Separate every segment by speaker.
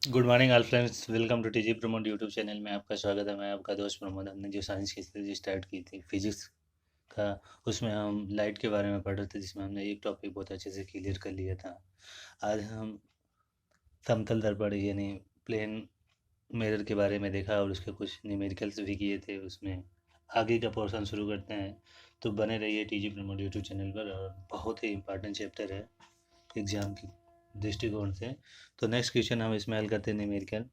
Speaker 1: Good morning all friends, welcome to TG Pramod YouTube channel में आपका स्वागत है। मैं आपका दोस्त प्रमोद। हमने जो साइंस की सीरीज स्टार्ट की थी फिजिक्स का, उसमें हम लाइट के बारे में पढ़ रहे थे, जिसमें हमने एक टॉपिक बहुत अच्छे से क्लियर कर लिया था। आज हम समतल दर्पण यानी प्लेन मिरर के बारे में देखा और उसके कुछ न्यूमेरिकल्स भी किए थे। उसमें आगे का पोर्शन शुरू करते हैं, तो बने रहिए टीजी प्रमोद यूट्यूब चैनल पर। और बहुत ही इंपॉर्टेंट चैप्टर है एग्जाम की दृष्टिकोण से। तो नेक्स्ट क्वेश्चन हम इसमें हल करते हैं न्यूमेरिकल।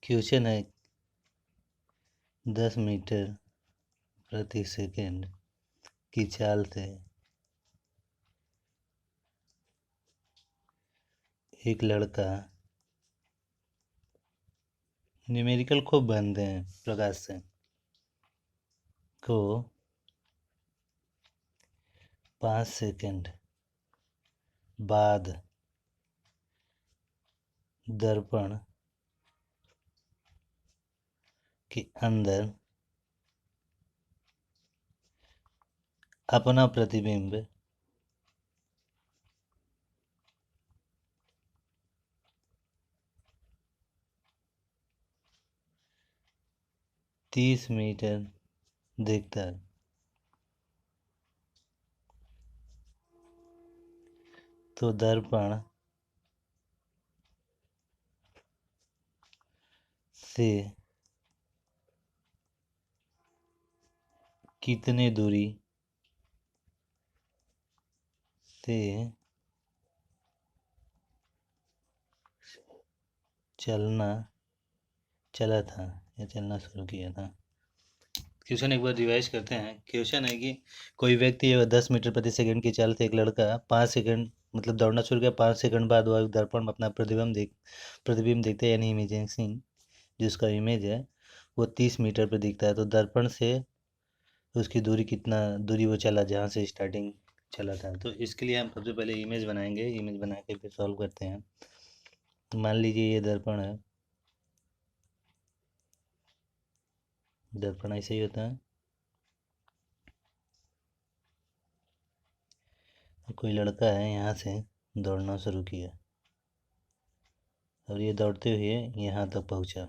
Speaker 1: क्वेश्चन है 10 मीटर प्रति सेकंड की चाल से एक लड़का, न्यूमेरिकल खूब बनते हैं प्रकाश से, को 5 सेकंड बाद दर्पण के अंदर अपना प्रतिबिंब तीस मीटर देखता है। तो दर्पण से कितने दूरी से चला था या चलना शुरू किया था। क्वेश्चन एक बार रिवाइज करते हैं। क्वेश्चन है कि कोई व्यक्ति 10 मीटर प्रति सेकंड की चाल से एक लड़का 5 सेकंड मतलब दौड़ना शुरू किया। 5 सेकंड बाद वह दर्पण में अपना प्रतिबिंब देखते हैं, यानी इमेजिंग जिसका इमेज है वो 30 मीटर पर दिखता है। तो दर्पण से उसकी दूरी कितना दूरी वो चला जहाँ से स्टार्टिंग चला था। तो इसके लिए हम सबसे पहले इमेज बनाएंगे। इमेज बना के फिर सॉल्व करते हैं। तो मान लीजिए ये दर्पण है। दर्पण ऐसे ही होता है। कोई लड़का है, यहाँ से दौड़ना शुरू किया और ये दौड़ते हुए यहाँ तक पहुँचा।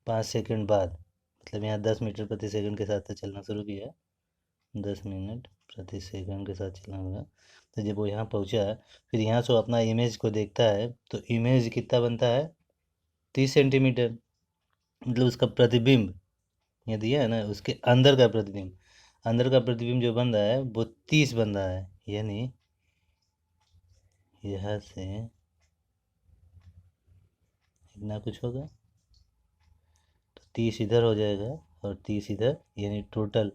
Speaker 1: 5 सेकंड बाद मतलब यहाँ 10 मीटर प्रति सेकंड के साथ चलना शुरू किया। 10 मिनट प्रति सेकंड के साथ चलना होगा। तो जब वो यहाँ पहुँचा, फिर यहाँ से वो अपना इमेज को देखता है, तो इमेज कितना बनता है 30 सेंटीमीटर। मतलब उसका प्रतिबिंब ये दिया है ना, उसके अंदर का प्रतिबिंब जो बन रहा है वो 30 बन रहा है। यानी यहाँ से इतना कुछ होगा, तो 30 इधर हो जाएगा और 30 इधर, यानी टोटल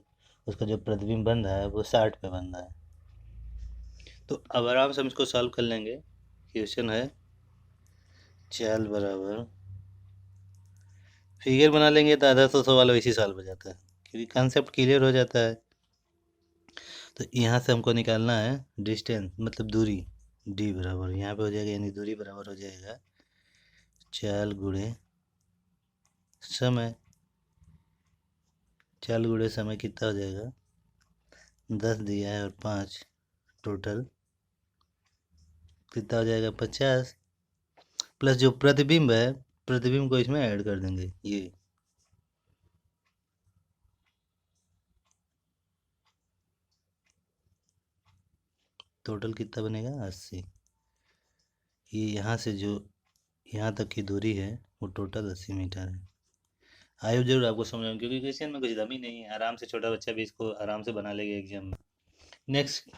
Speaker 1: उसका जो प्रतिबिंब बन रहा है वो 60 पे बन रहा है। तो अब आराम से हम इसको सॉल्व कर लेंगे। क्वेश्चन है चाल बराबर, फिगर बना लेंगे तो आधा तो सवाल वैसे ही सॉल्व हो जाता है, क्योंकि कंसेप्ट क्लियर हो जाता है। तो यहाँ से हमको निकालना है डिस्टेंस मतलब दूरी। डी बराबर यहाँ पे हो जाएगा, यानी दूरी बराबर हो जाएगा चाल गुणे समय। चाल गुणे समय कितना हो जाएगा, 10 दिया है और 5, टोटल कितना हो जाएगा 50। प्लस जो प्रतिबिंब है, प्रतिबिंब को इसमें ऐड कर देंगे। ये टोटल कितना बनेगा 80। ये यहाँ से जो यहाँ तक की दूरी है वो टोटल 80 मीटर है। आयु जरूर आपको समझ में, क्योंकि क्वेश्चन में कुछ दम ही नहीं है। आराम से छोटा बच्चा भी इसको आराम से बना लेगा एग्जाम में। नेक्स्ट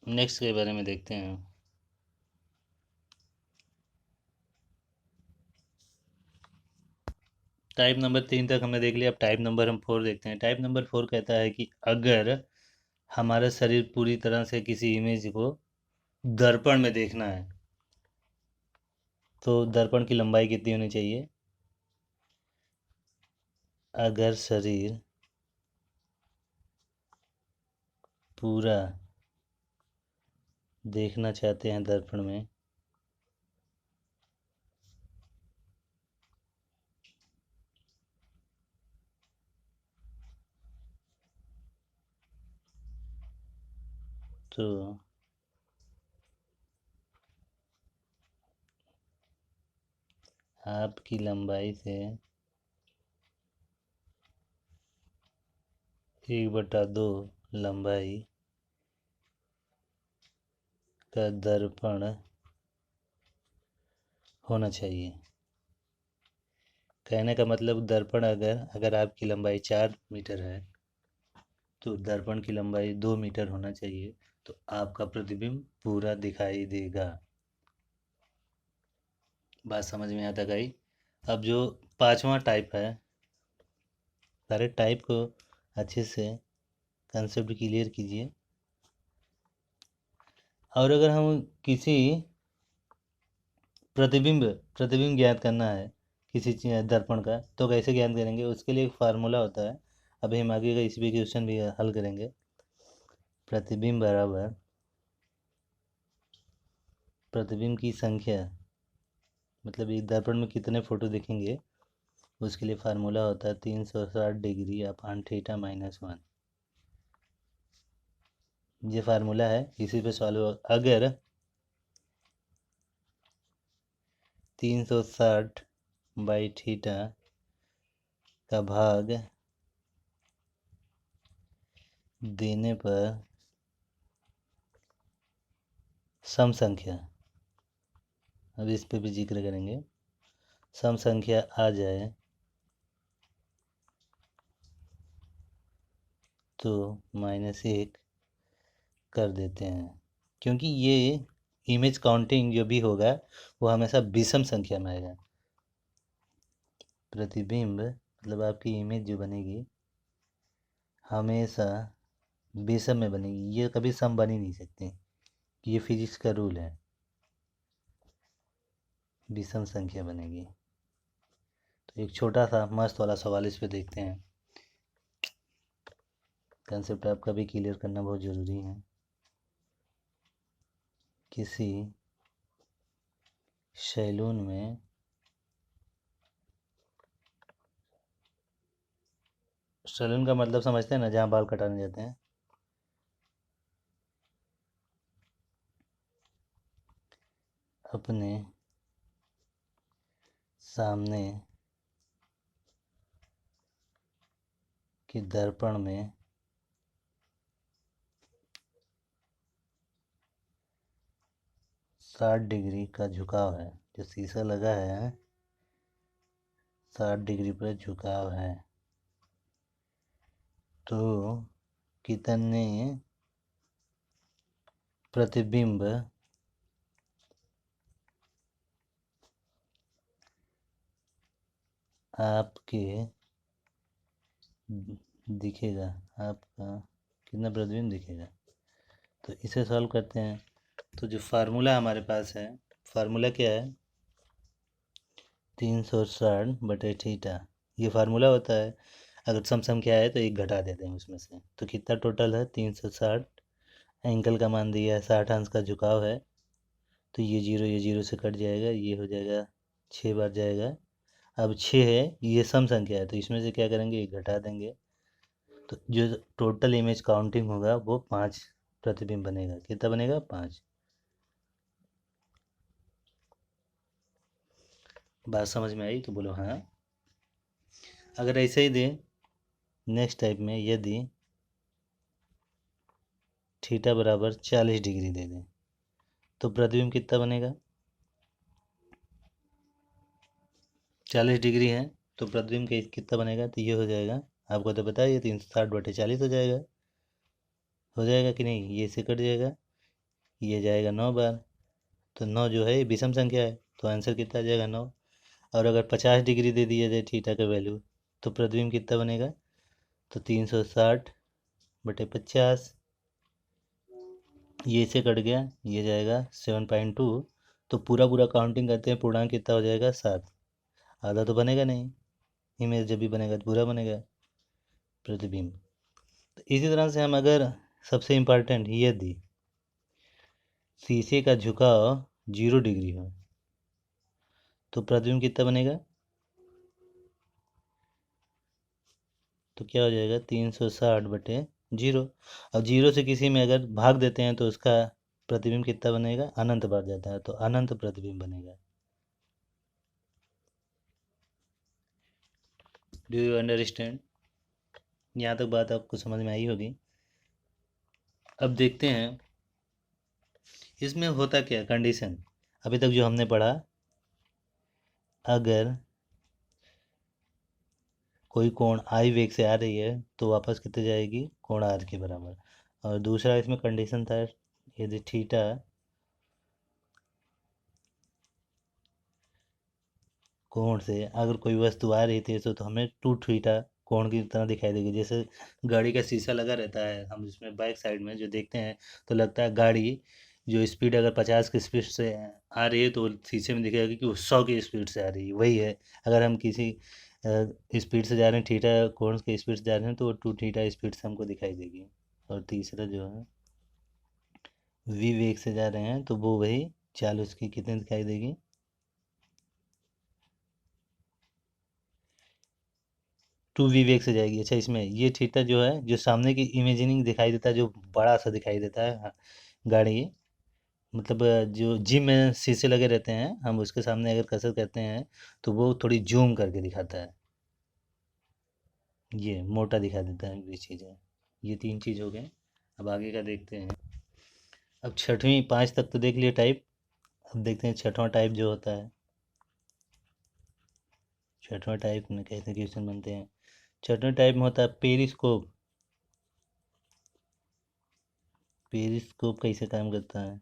Speaker 1: नेक्स्ट के बारे में देखते हैं। टाइप नंबर 3 तक हमने देख लिया। अब टाइप नंबर हम 4 देखते हैं। टाइप नंबर 4 कहता है कि अगर हमारा शरीर पूरी तरह से किसी इमेज को दर्पण में देखना है, तो दर्पण की लंबाई कितनी होनी चाहिए। अगर शरीर पूरा देखना चाहते हैं दर्पण में, तो आपकी लंबाई से 1/2 लंबाई का दर्पण होना चाहिए। कहने का मतलब दर्पण अगर आपकी लंबाई 4 मीटर है तो दर्पण की लंबाई 2 मीटर होना चाहिए, तो आपका प्रतिबिंब पूरा दिखाई देगा। बात समझ में आता गई। अब जो 5वां टाइप है, सारे टाइप को अच्छे से कंसेप्ट क्लियर कीजिए। और अगर हम किसी प्रतिबिंब ज्ञात करना है किसी दर्पण का, तो कैसे ज्ञात करेंगे? उसके लिए एक फार्मूला होता है। अभी हम आगे का इस भी क्वेश्चन भी हल करेंगे। प्रतिबिंब बराबर प्रतिबिंब की संख्या, मतलब एक दर्पण में कितने फोटो दिखेंगे, उसके लिए फार्मूला होता है 360 डिग्री अपान थीटा -1। ये फार्मूला है, इसी पे सॉल्व अगर 360 बाई थीटा का भाग देने पर सम संख्या, अब इस पे भी जिक्र करेंगे, सम संख्या आ जाए तो -1 कर देते हैं, क्योंकि ये इमेज काउंटिंग जो भी होगा वो हमेशा विषम संख्या में आएगा। प्रतिबिंब मतलब आपकी इमेज जो बनेगी हमेशा विषम में बनेगी, ये कभी सम बन ही नहीं सकती। ये फिजिक्स का रूल है, विषम संख्या बनेगी। तो एक छोटा सा मस्त वाला सवाल इस पे देखते हैं। कंसेप्ट आपका भी क्लियर करना बहुत ज़रूरी है। किसी सैलून में सैलून का मतलब समझते हैं ना, जहाँ बाल कटाने जाते हैं। अपने सामने के दर्पण में 60 डिग्री का झुकाव है, जो शीशा लगा है 60 डिग्री पर झुकाव है, तो कितने प्रतिबिंब आपके दिखेगा, आपका कितना प्रतिबिंब दिखेगा? तो इसे सॉल्व करते हैं। तो जो फार्मूला हमारे पास है, फार्मूला क्या है? 360 बटे थीटा, ये फार्मूला होता है। अगर सम संख्या है तो एक घटा देते हैं उसमें से, तो कितना टोटल है? 360। एंगल का मान दिया है 60 अंश का झुकाव है, तो ये जीरो से कट जाएगा, ये हो जाएगा 6 बार जाएगा। अब 6 है, ये सम संख्या है, तो इसमें से क्या करेंगे? एक घटा देंगे, तो जो टोटल इमेज काउंटिंग होगा वो 5 प्रतिबिंब बनेगा। कितना बनेगा? 5। बात समझ में आई तो बोलो हाँ। अगर ऐसे ही दें नेक्स्ट टाइप में, यदि थीटा बराबर 40 डिग्री दे दें तो प्रतिबिंब कितना बनेगा? 40 डिग्री है तो प्रतिबिंब कितना बनेगा? तो ये हो जाएगा, आपको तो पता है, ये 360 बटे 40 हो जाएगा कि नहीं? ये से कट जाएगा, ये जाएगा 9 बार, तो 9 जो है विषम संख्या है, तो आंसर कितना आ जाएगा? 9। और अगर 50 डिग्री दे दिया जाए थीटा का वैल्यू, तो प्रतिबिंब कितना बनेगा? तो 360 बटे 50, ये से कट गया, ये जाएगा 7.2। तो पूरा पूरा काउंटिंग करते हैं, पूर्णांक कितना हो जाएगा? 7। आधा तो बनेगा नहीं, इमेज जब भी बनेगा तो पूरा बनेगा प्रतिबिंब। तो इसी तरह से हम अगर सबसे इम्पॉर्टेंट, यदि शीशे का झुकाव 0 डिग्री हो तो प्रतिबिंब कितना बनेगा? तो क्या हो जाएगा? 360 बटे जीरो। अब जीरो से किसी में अगर भाग देते हैं तो उसका प्रतिबिंब कितना बनेगा, अनंत बढ़ जाता है, तो अनंत प्रतिबिंब बनेगा। Do you understand? यहाँ तक बात आपको समझ में आई होगी। अब देखते हैं इसमें होता क्या, कंडीशन अभी तक जो हमने पढ़ा, अगर कोई कोण आई वेग से आ रही है तो वापस कितने जाएगी, कोण आर के बराबर। और दूसरा इसमें कंडीशन था, यदि थीटा कोण से अगर कोई वस्तु आ रही थी तो हमें टू थीटा कोण की तरह दिखाई देगी। जैसे गाड़ी का शीशा लगा रहता है, हम इसमें बैक साइड में जो देखते हैं तो लगता है गाड़ी जो स्पीड अगर 50 की स्पीड से आ रही है तो शीशे में दिखेगा कि वो 100 की स्पीड से आ रही है, वही है। अगर हम किसी स्पीड से जा रहे हैं, थीटा कोण की स्पीड से जा रहे हैं, तो वो टू थीटा स्पीड से हमको दिखाई देगी। और तीसरा जो है वी वेग से जा रहे हैं तो वो वही चाल उसकी कितनी दिखाई देगी, टू वी वेग से जाएगी। अच्छा, इसमें ये थीटा जो है, जो सामने की इमेजिनिंग दिखाई देता है, जो बड़ा सा दिखाई देता है, हाँ, गाड़ी मतलब जो जिम में शीशे लगे रहते हैं, हम उसके सामने अगर कसरत करते हैं तो वो थोड़ी जूम करके दिखाता है, ये मोटा दिखा देता है, ये चीज़ है। ये तीन चीज़ हो गए। अब आगे का देखते हैं। अब छठवीं, पाँच तक तो देख लिए टाइप। अब देखते हैं छठवां टाइप जो होता है। छठवां टाइप में कैसे क्वेश्चन बनते हैं। छठवें टाइप में होता है पेरिस्कोप। पेरिस्कोप कैसे काम करता है,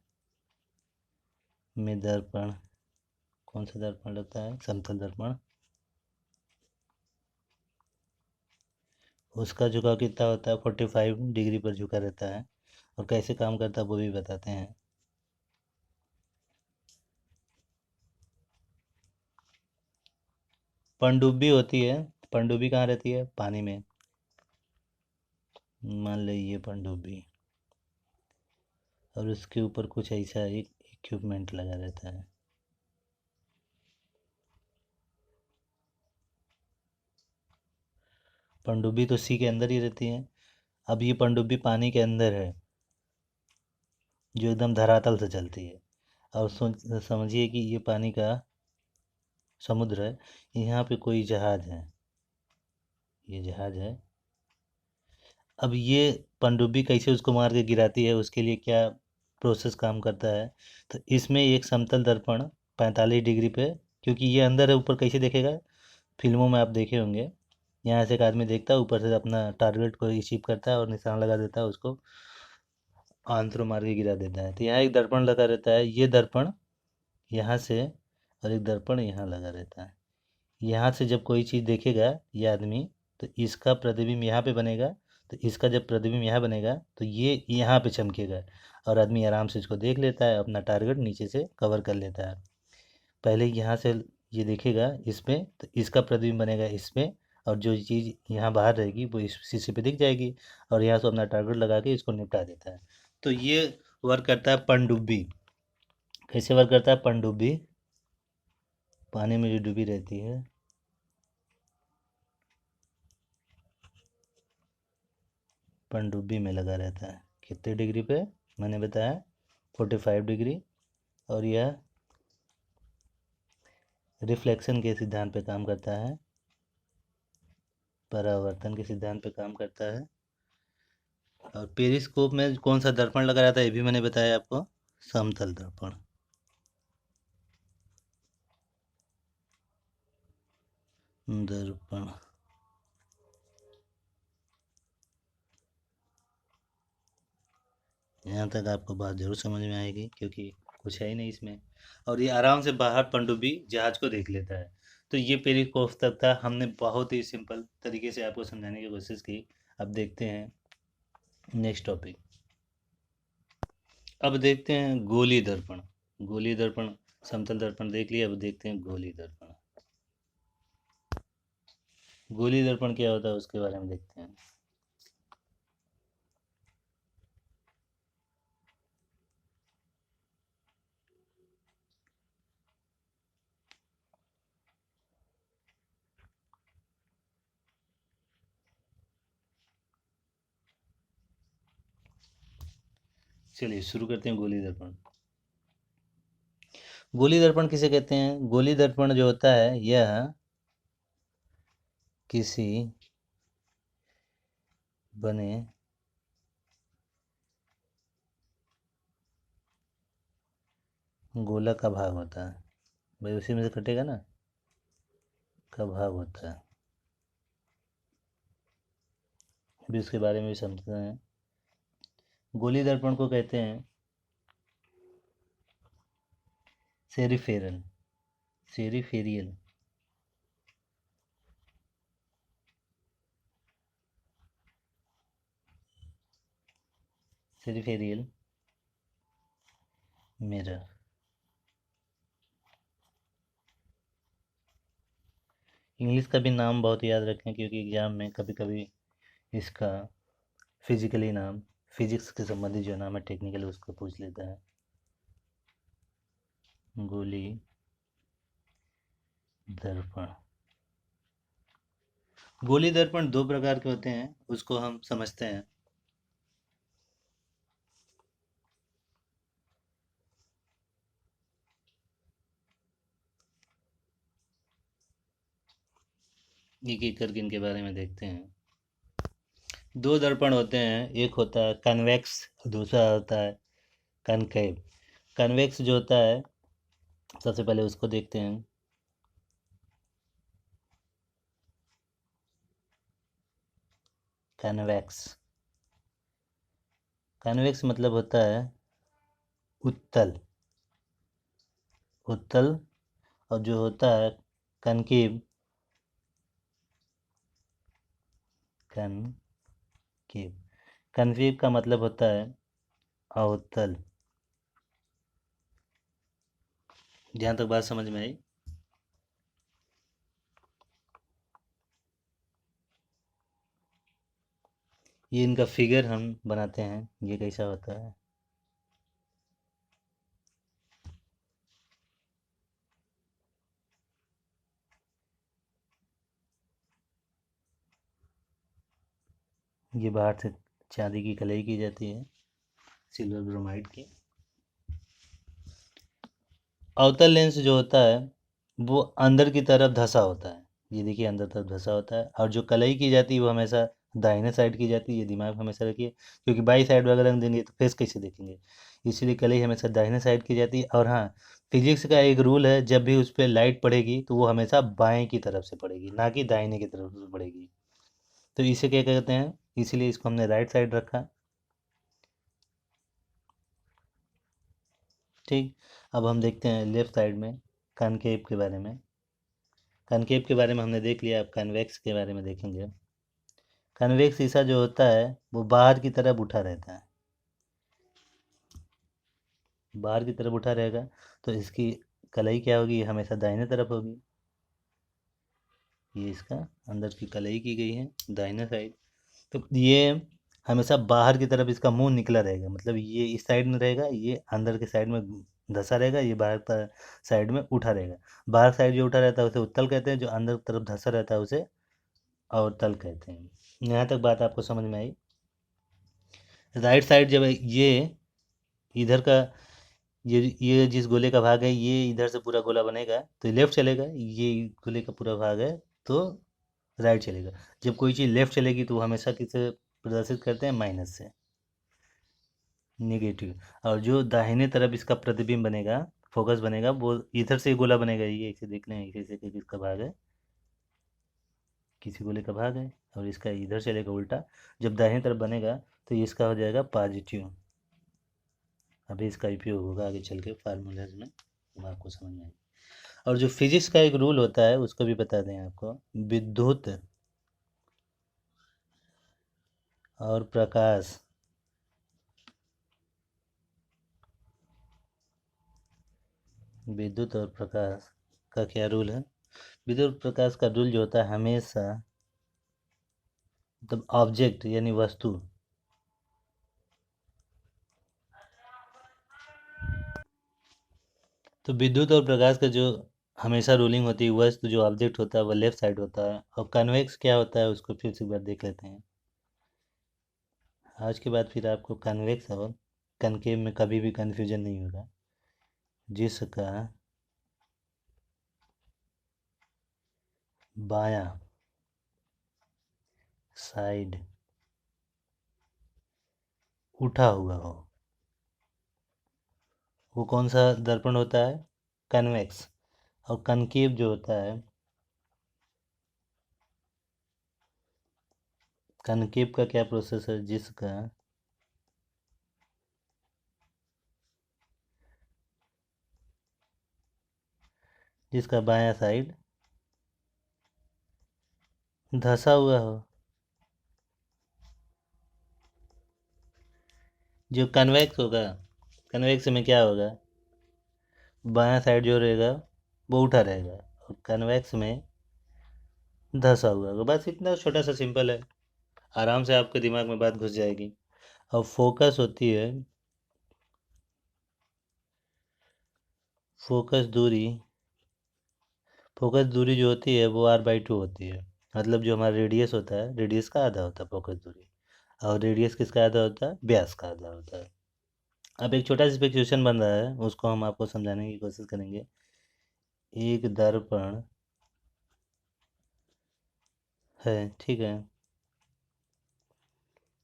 Speaker 1: में दर्पण, कौन सा दर्पण लगता है, समतल दर्पण, उसका झुकाव कितना होता है, 45 डिग्री पर झुका रहता है। और कैसे काम करता है वो भी बताते हैं। पनडुब्बी होती है, पनडुब्बी कहाँ रहती है, पानी में। मान लीजिए पनडुब्बी, और उसके ऊपर कुछ ऐसा एक इक्विपमेंट लगा रहता है। पनडुब्बी तो सी के अंदर ही रहती है। अब ये पनडुब्बी पानी के अंदर है, जो एकदम धरातल से चलती है। और समझिए कि ये पानी का समुद्र है, यहाँ पे कोई जहाज है, ये जहाज है। अब ये पनडुब्बी कैसे उसको मार के गिराती है, उसके लिए क्या प्रोसेस काम करता है। तो इसमें एक समतल दर्पण 45 डिग्री पे, क्योंकि ये अंदर है, ऊपर कैसे देखेगा, फिल्मों में आप देखे होंगे, यहाँ से एक आदमी देखता है, ऊपर से अपना टारगेट को अचीव करता है और निशान लगा देता है, उसको आंतरों मार के गिरा देता है। तो यहाँ एक दर्पण लगा रहता है, ये दर्पण यहाँ से, और एक दर्पण यहाँ लगा रहता है। यहाँ से जब कोई चीज़ देखेगा ये आदमी, तो इसका प्रतिबिंब यहाँ पे बनेगा। तो इसका जब प्रतिबिंब यहाँ बनेगा तो ये यहाँ पे चमकेगा, और आदमी आराम से इसको देख लेता है, अपना टारगेट नीचे से कवर कर लेता है। पहले यहाँ से ये देखेगा इसमें, तो इसका प्रतिबिंब बनेगा इसमें, और जो चीज़ यहाँ बाहर रहेगी वो इस शीशे पे दिख जाएगी, और यहाँ से अपना टारगेट लगा के इसको निपटा देता है। तो ये वर्क करता है पनडुब्बी। कैसे वर्क करता है पनडुब्बी, पानी में जो डूबी रहती है, पनडुब्बी में लगा रहता है, कितने डिग्री पे, मैंने बताया 45 डिग्री। और यह रिफ्लेक्शन के सिद्धांत पे काम करता है, परावर्तन के सिद्धांत पे काम करता है। और पेरिस्कोप में कौन सा दर्पण लगा रहता है ये भी मैंने बताया आपको, समतल दर्पण। दर्पण, यहाँ तक आपको बात जरूर समझ में आएगी, क्योंकि कुछ है ही नहीं इसमें। और ये आराम से बाहर पनडुब्बी जहाज को देख लेता है। तो ये पेरिस्कोप तक था, हमने बहुत ही सिंपल तरीके से आपको समझाने की कोशिश की। अब देखते हैं नेक्स्ट टॉपिक। अब देखते हैं गोली दर्पण। गोली दर्पण, समतल दर्पण देख लिया, अब देखते हैं गोली दर्पण। गोली दर्पण क्या होता है उसके बारे में देखते हैं। चलिए शुरू करते हैं। गोली दर्पण। गोली दर्पण किसे कहते हैं? गोली दर्पण जो होता है यह किसी बने गोला का भाग होता है। भाई उसी में से कटेगा ना, का भाग होता है। अभी उसके बारे में भी समझते हैं। गोली दर्पण को कहते हैं सेरिफेरल, सेरिफेरियल। सेरिफेरियल मिरर। इंग्लिश का भी नाम बहुत याद रखें, क्योंकि एग्जाम में कभी कभी इसका फिजिकली नाम, फिजिक्स के संबंधित जो नाम है टेक्निकल, उसको पूछ लेता है। गोली दर्पण। गोली दर्पण दो प्रकार के होते हैं, उसको हम समझते हैं। एक एक करके इनके बारे में देखते हैं। दो दर्पण होते हैं, एक होता है कन्वेक्स, दूसरा होता है कनकेव। कन्वेक्स जो होता है, सबसे पहले उसको देखते हैं। कन्वेक्स, कन्वेक्स मतलब होता है उत्तल, उत्तल। और जो होता है कनकेव, कनकेव, कनकेव का मतलब होता है अवतल। जहाँ तक बात समझ में आई। ये इनका फिगर हम बनाते हैं, ये कैसा होता है। ये बाहर से चांदी की कलाई की जाती है, सिल्वर ब्रोमाइड की। अवतल लेंस जो होता है वो अंदर की तरफ धंसा होता है। ये देखिए अंदर तरफ धंसा होता है। और जो कलई की जाती है वो हमेशा दाहिने साइड की जाती है। ये दिमाग में हमेशा रखिए, क्योंकि बाई साइड अगर रंग देंगे तो फेस कैसे देखेंगे। इसलिए कलई हमेशा दाहिने साइड की जाती है। और हाँ, फिजिक्स का एक रूल है, जब भी उस पर लाइट पड़ेगी तो वो हमेशा बाएं की तरफ से पड़ेगी, ना कि दाहिने की तरफ से पड़ेगी। तो इसे क्या कहते हैं, इसीलिए इसको हमने राइट साइड रखा। ठीक। अब हम देखते हैं लेफ्ट साइड में कनकेव के बारे में। कनकेव के बारे में हमने देख लिया, अब कन्वेक्स के बारे में देखेंगे। कन्वेक्स शीशा जो होता है वो बाहर की तरफ उठा रहता है, बाहर की तरफ उठा रहेगा। तो इसकी कलाई क्या होगी, ये हमेशा दाहिने तरफ होगी। ये इसका अंदर की कलाई की गई है दाहिने साइड। तो ये हमेशा बाहर की तरफ इसका मुंह निकला रहेगा, मतलब ये इस साइड में रहेगा, ये अंदर के साइड में धंसा रहेगा, ये बाहर पर साइड में उठा रहेगा। बाहर साइड जो उठा रहता है उसे उत्तल कहते हैं, जो अंदर तरफ धंसा रहता है उसे अवतल कहते हैं। यहाँ तक बात आपको समझ में आई। राइट साइड जब ये इधर का, ये जिस गोले का भाग है, ये इधर से पूरा गोला बनेगा तो लेफ्ट चलेगा। ये गोले का पूरा भाग है तो राइट चलेगा। जब कोई चीज़ लेफ्ट चलेगी तो वो हमेशा किसे प्रदर्शित करते हैं, माइनस से, नेगेटिव। और जो दाहिने तरफ इसका प्रतिबिंब बनेगा, फोकस बनेगा, वो इधर से गोला बनेगा। ये इसे देख लें, इसे से कि किसका भाग है, किसी गोले का भाग है। और इसका इधर चलेगा उल्टा। जब दाहिने तरफ बनेगा तो ये इसका हो जाएगा पॉजिटिव। अभी इसका उपयोग होगा आगे चल के फार्मूलाज में, वो आपको समझ में आएगा। और जो फिजिक्स का एक रूल होता है उसको भी बता दें आपको। विद्युत और प्रकाश, विद्युत और प्रकाश का क्या रूल है। विद्युत प्रकाश का रूल जो होता है, हमेशा मतलब ऑब्जेक्ट यानी वस्तु, तो विद्युत और प्रकाश का जो हमेशा रूलिंग होती है, वस्तु जो ऑब्जेक्ट होता है वो लेफ्ट साइड होता है। और कन्वेक्स क्या होता है उसको फिर से एक बार देख लेते हैं। आज के बाद फिर आपको कन्वेक्स और कनकेव में कभी भी कन्फ्यूजन नहीं होगा, जिसका बायां साइड उठा हुआ हो, वो कौन सा दर्पण होता है? कन्वेक्स। और कनकेव जो होता है, कनकेव का क्या प्रोसेस है? जिसका बायां साइड धंसा हुआ हो। जो कन्वेक्स होगा, कन्वेक्स में क्या होगा? बायां साइड जो रहेगा वो उठा रहेगा, और कन्वेक्स में धंसा हुआ होगा। बस इतना छोटा सा सिंपल है, आराम से आपके दिमाग में बात घुस जाएगी। और फोकस दूरी फोकस दूरी जो होती है वो r/2 होती है। मतलब जो हमारा रेडियस होता है, रेडियस का आधा होता है फोकस दूरी, और रेडियस किसका आधा होता है? व्यास का आधा होता है। अब एक छोटा सा क्वेश्चन बन रहा है, उसको हम आपको समझाने की कोशिश करेंगे। एक दर्पण है, ठीक है,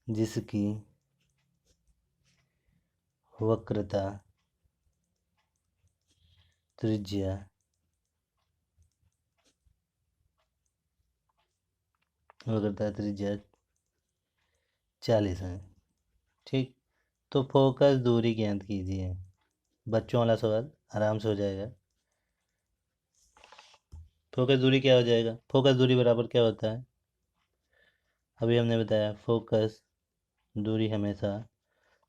Speaker 1: जिसकी वक्रता त्रिज्या 40 है, ठीक। तो फोकस दूरी ज्ञात कीजिए। बच्चों वाला सवाल, आराम से हो जाएगा। फोकस दूरी क्या हो जाएगा? फोकस दूरी बराबर क्या होता है? अभी हमने बताया फोकस दूरी हमेशा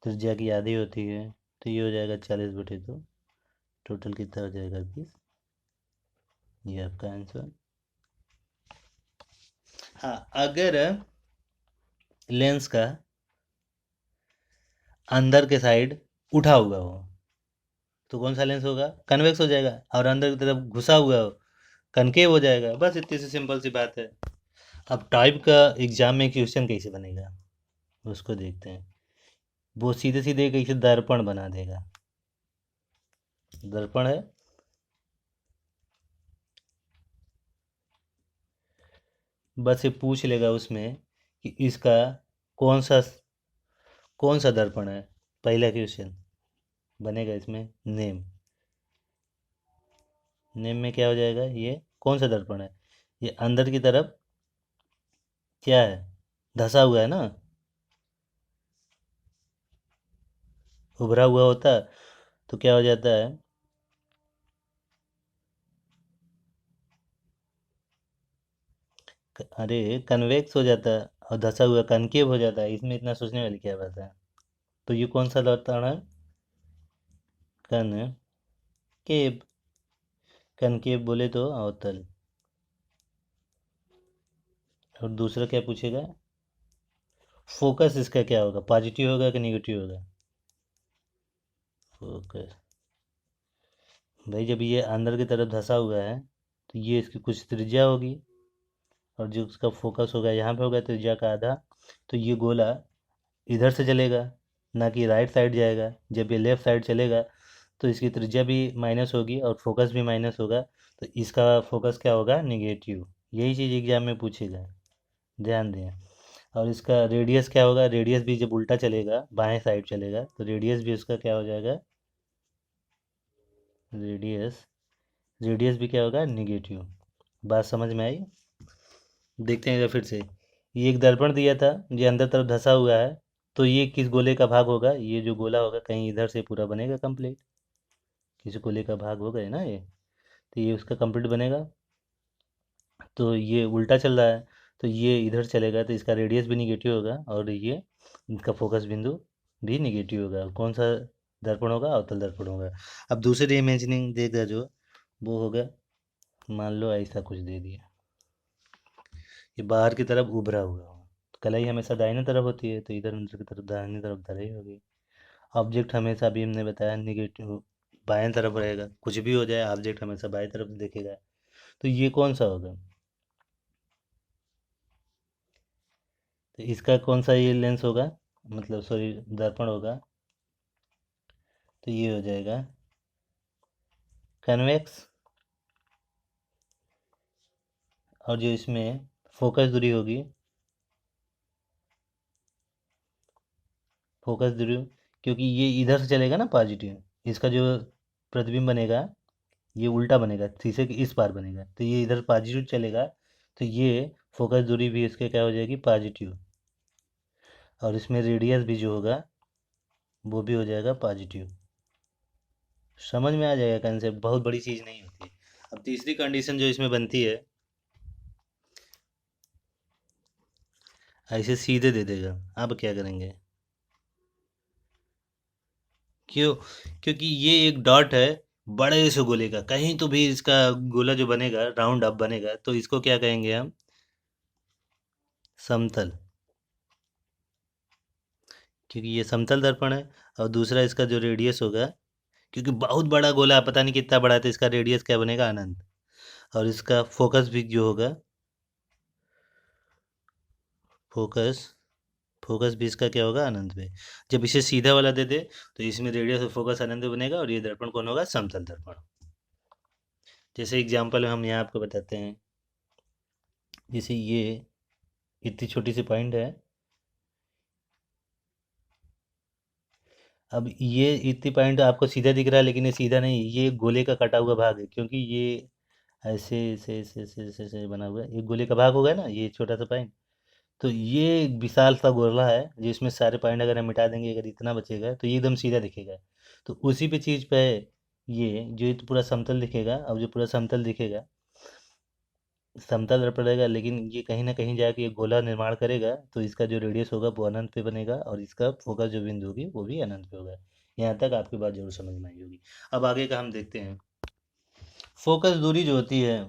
Speaker 1: त्रिज्या की आधी होती है, तो ये हो जाएगा 40/2। टोटल कितना हो जाएगा? 20। ये आपका आंसर। हाँ, अगर लेंस का अंदर के साइड उठा हुआ हो तो कौन सा लेंस होगा? कन्वेक्स हो जाएगा। और अंदर की तरफ घुसा हुआ हो, कनकेव हो जाएगा। बस इतनी सी सिंपल सी बात है। अब टाइप का एग्जाम में क्वेश्चन कैसे बनेगा उसको देखते हैं। वो सीधे सीधे कैसे दर्पण बना देगा। दर्पण है, बस ये पूछ लेगा उसमें कि इसका कौन सा कौन सा दर्पण है। पहला क्वेश्चन बनेगा इसमें नेम। नेम में क्या हो जाएगा? ये कौन सा दर्पण है? ये अंदर की तरफ क्या है? धंसा हुआ है ना, उभरा हुआ होता तो क्या हो जाता है? अरे कन्वेक्स हो जाता है, और धंसा हुआ कनकेव हो जाता है। इसमें इतना सोचने वाली क्या बात है? तो ये कौन सा दर्पण है? कनकेव। कनकेव बोले तो अवतल। और दूसरा क्या पूछेगा? फोकस इसका क्या होगा? पॉजिटिव होगा कि निगेटिव होगा? फोकस, भाई जब ये अंदर की तरफ धंसा हुआ है तो ये इसकी कुछ त्रिज्या होगी, और जो उसका फोकस होगा यहाँ पे होगा त्रिज्या का आधा। तो ये गोला इधर से चलेगा, ना कि राइट साइड जाएगा। जब ये लेफ्ट साइड चलेगा तो इसकी त्रिज्या भी माइनस होगी और फोकस भी माइनस होगा, तो इसका फोकस क्या होगा? निगेटिव। यही चीज़ एग्जाम में पूछेगा, ध्यान दें। और इसका रेडियस क्या होगा? रेडियस भी जब उल्टा चलेगा, बाएं साइड चलेगा, तो रेडियस भी उसका क्या हो जाएगा? रेडियस रेडियस भी क्या होगा? निगेटिव। बात समझ में आई? देखते हैं फिर से। ये एक दर्पण दिया था, ये अंदर तरफ धंसा हुआ है, तो ये किस गोले का भाग होगा? ये जो गोला होगा कहीं इधर से पूरा बनेगा कंप्लीट, किसी गोले का भाग होगा है ना ये, तो ये उसका कंप्लीट बनेगा। तो ये उल्टा चल रहा है, तो ये इधर चलेगा, तो इसका रेडियस भी निगेटिव होगा, और ये इसका फोकस बिंदु भी निगेटिव होगा। कौन सा दर्पण होगा? अवतल दर्पण होगा। अब दूसरी इमेजिनिंग देगा जो, वो होगा, मान लो ऐसा कुछ दे दिया, ये बाहर की तरफ उभरा हुआ हो। तो कलाई हमेशा दाहिने तरफ होती है, तो इधर अंदर की तरफ दाहिनी तरफ धरी होगी। ऑब्जेक्ट हमेशा, अभी हमने बताया, निगेटिव बाएं तरफ रहेगा। कुछ भी हो जाए, ऑब्जेक्ट हमेशा बाएं तरफ देखेगा। तो ये कौन सा होगा? तो इसका कौन सा ये लेंस होगा, मतलब सॉरी दर्पण होगा? तो ये हो जाएगा कन्वेक्स। और जो इसमें फोकस दूरी होगी, फोकस दूरी, क्योंकि ये इधर से चलेगा ना पॉजिटिव, इसका जो प्रतिबिंब बनेगा ये उल्टा बनेगा, शीशे के इस पार बनेगा, तो ये इधर पॉजिटिव चलेगा, तो ये फोकस दूरी भी इसके क्या हो जाएगी, पॉजिटिव। और इसमें रेडियस भी जो होगा वो भी हो जाएगा पॉजिटिव। समझ में आ जाएगा कंसेप्ट, बहुत बड़ी चीज़ नहीं होती। अब तीसरी कंडीशन जो इसमें बनती है, ऐसे सीधे दे देगा। अब क्या करेंगे, क्यों, क्योंकि ये एक डॉट है बड़े से गोले का, कहीं तो भी इसका गोला जो बनेगा राउंड अप बनेगा, तो इसको क्या कहेंगे हम, समतल, क्योंकि ये समतल दर्पण है। और दूसरा इसका जो रेडियस होगा, क्योंकि बहुत बड़ा गोला है, पता नहीं कितना बड़ा है, तो इसका रेडियस क्या बनेगा, अनंत। और इसका फोकस भी जो होगा, फोकस, फोकस भी इसका क्या होगा, अनंत में। जब इसे सीधा वाला दे दे तो इसमें रेडियस और फोकस अनंत में बनेगा, और ये दर्पण कौन होगा, समतल दर्पण। जैसे एग्जाम्पल हम यहाँ आपको बताते हैं, जैसे ये इतनी छोटी सी पॉइंट है, अब ये इतनी पॉइंट आपको सीधा दिख रहा है, लेकिन ये सीधा नहीं, ये गोले का कटा हुआ भाग है, क्योंकि ये ऐसे ऐसे ऐसे ऐसे ऐसे ऐसे बना हुआ है, ये गोले का भाग होगा ना, ये छोटा सा पॉइंट। तो ये एक विशाल सा गोला है जिसमें सारे पॉइंट अगर हम मिटा देंगे, अगर इतना बचेगा तो ये एकदम सीधा दिखेगा। तो उसी पे चीज़ पे है ये, जो ये तो पूरा समतल दिखेगा। अब जो पूरा समतल दिखेगा, समतल पड़ेगा, लेकिन ये कहीं ना कहीं जाके ये गोला निर्माण करेगा, तो इसका जो रेडियस होगा वो अनंत पे बनेगा, और इसका फोकस जो बिंदु होगी वो भी अनंत पे होगा। यहाँ तक आपकी बात जरूर समझ में आई होगी। अब आगे का हम देखते हैं। फोकस दूरी जो होती है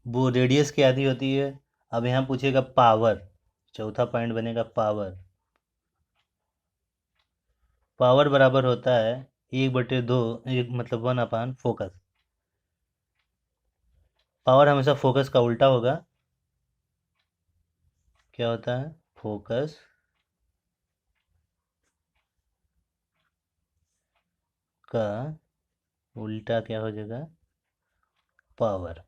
Speaker 1: वो रेडियस की आधी होती है। अब यहाँ पूछेगा पावर, चौथा पॉइंट बनेगा पावर। पावर बराबर होता है 1/2, एक मतलब 1/, फोकस। पावर हमेशा फोकस का उल्टा होगा। क्या होता है, फोकस का उल्टा क्या हो जाएगा, पावर।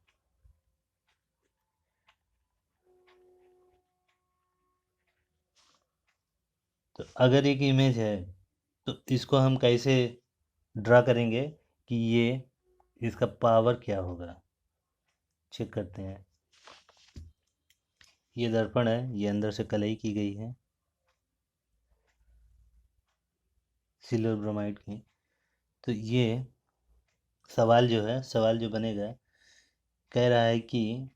Speaker 1: तो अगर एक इमेज है तो इसको हम कैसे ड्रा करेंगे कि ये इसका पावर क्या होगा, चेक करते हैं। ये दर्पण है, ये अंदर से कलई की गई है सिल्वर ब्रोमाइड की। तो ये सवाल जो है, सवाल जो बनेगा, कह रहा है कि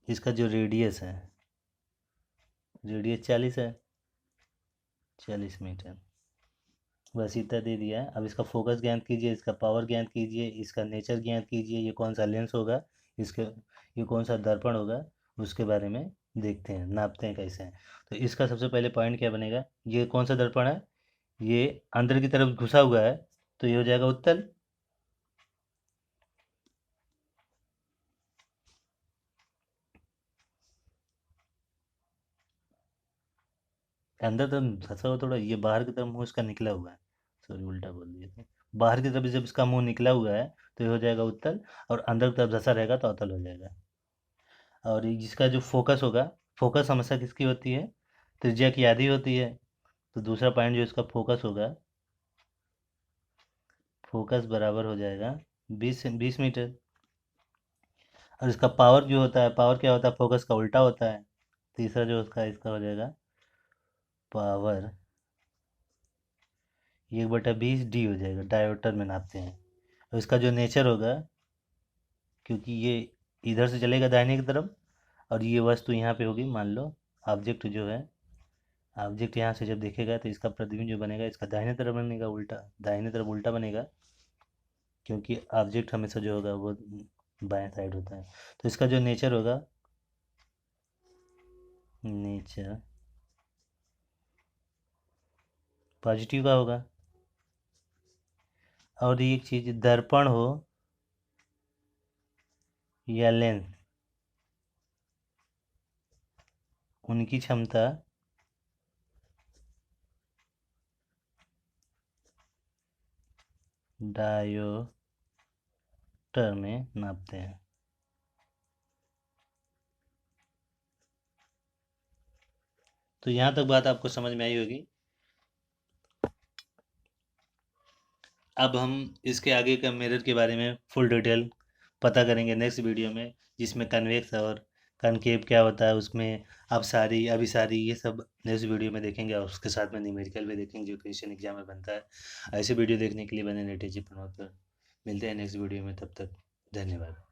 Speaker 1: इसका जो रेडियस है, रेडियस 40 है, 40 मीटर, बस इतना दे दिया है। अब इसका फोकस ज्ञात कीजिए, इसका पावर ज्ञात कीजिए, इसका नेचर ज्ञात कीजिए, ये कौन सा लेंस होगा, इसके ये कौन सा दर्पण होगा, उसके बारे में देखते हैं, नापते हैं कैसे हैं। तो इसका सबसे पहले पॉइंट क्या बनेगा, ये कौन सा दर्पण है, ये अंदर की तरफ घुसा हुआ है, तो ये हो जाएगा उत्तल। अंदर तरफ धंसा हुआ थोड़ा, ये बाहर की तरफ मुंह इसका निकला हुआ है, सॉरी उल्टा बोल दिया था। बाहर की तरफ जब इसका मुंह निकला हुआ है तो ये हो जाएगा उत्तल, और अंदर की तरफ धंसा रहेगा तो अतल हो जाएगा। और ये जिसका जो फोकस होगा, फोकस हमेशा किसकी होती है, त्रिज्या की आधी होती है। तो दूसरा पॉइंट जो इसका फोकस होगा, फोकस बराबर हो जाएगा 20 मीटर। और इसका पावर जो होता है, पावर क्या होता है, फोकस का उल्टा होता है। तीसरा जो उसका इसका हो जाएगा पावर 1/20 डी हो जाएगा, डायोमीटर में नापते हैं। और इसका जो नेचर होगा, क्योंकि ये इधर से चलेगा दाहिने की तरफ, और ये वस्तु यहाँ पे होगी, मान लो ऑब्जेक्ट जो है, ऑब्जेक्ट यहाँ से जब देखेगा तो इसका प्रतिबिंब जो बनेगा इसका दाहिने तरफ बनेगा, उल्टा, दाहिने तरफ उल्टा बनेगा, क्योंकि ऑब्जेक्ट हमेशा जो होगा वो बाएं साइड होता है। तो इसका जो नेचर होगा, नेचर पॉजिटिव का होगा। और एक चीज़, दर्पण हो या लेंस, उनकी क्षमता डायोमीटर में नापते हैं। तो यहाँ तक बात आपको समझ में आई होगी। अब हम इसके आगे का मिरर के बारे में फुल डिटेल पता करेंगे नेक्स्ट वीडियो में, जिसमें कन्वेक्स और कनकेव क्या होता है, उसमें अपसारी अभिसारी ये सब नेक्स्ट वीडियो में देखेंगे, और उसके साथ में न्यूमेरिकल भी देखेंगे जो क्वेश्चन एग्जाम में बनता है। ऐसे वीडियो देखने के लिए बने रहिए टीजी प्रमोद पर। मिलते हैं नेक्स्ट वीडियो में, तब तक धन्यवाद।